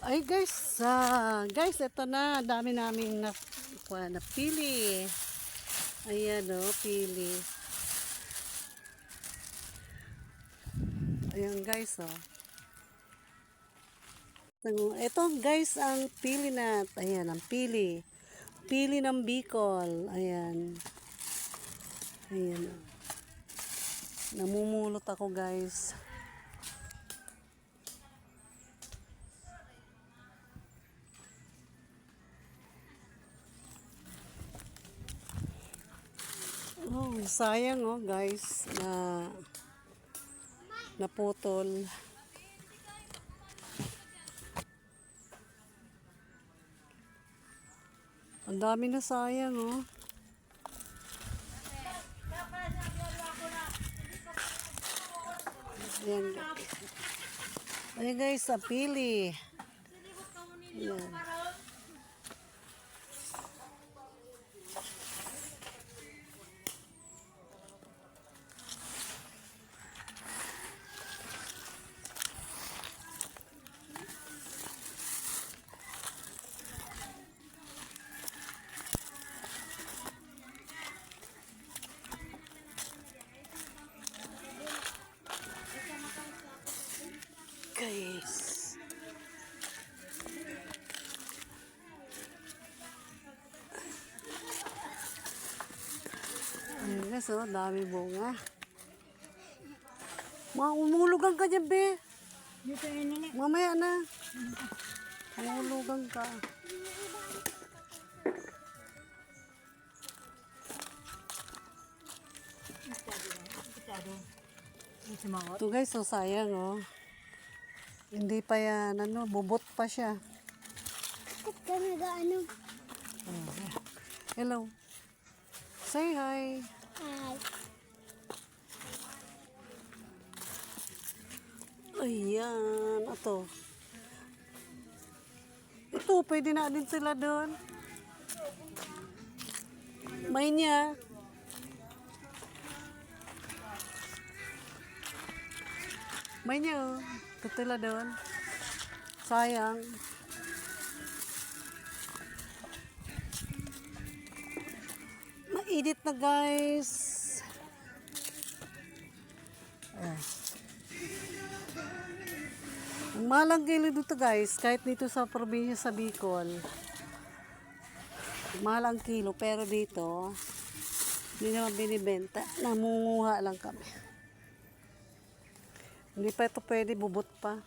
Ay guys, ito na. Dami naming na pili. Ayan o, pili. Ayan guys o. Ito guys ang pili na. Ayan ang pili. Pili ng Bicol. Ayan. Ayan o. Namumulot ako guys. Oh, sayang oh guys na naputol. Ang dami na sayang oh. Ayan guys. Ayan guys, sa pili. Ayan. Guys. Ayan guys, oh, dami bunga. Umulugan ka dyan, be. Mamaya na. Umulugan ka. Ito guys, oh, sayang, oh. Hindi pa yan, ano, bubot pa siya. Bakit ka nag-ano? Hello. Say hi. Hi. Ayan, ito. Ito, pwede na din sila doon. May niya. May niya, oh. Ito sila doon. Sayang. Mainit na guys. Ang mahal ang kilo dito guys, kahit dito sa probinsya sa Bicol. Mahal ang kilo, pero dito, hindi naman binibenta. Namunguha lang kami. Hindi pa ito pwede, bubot pa.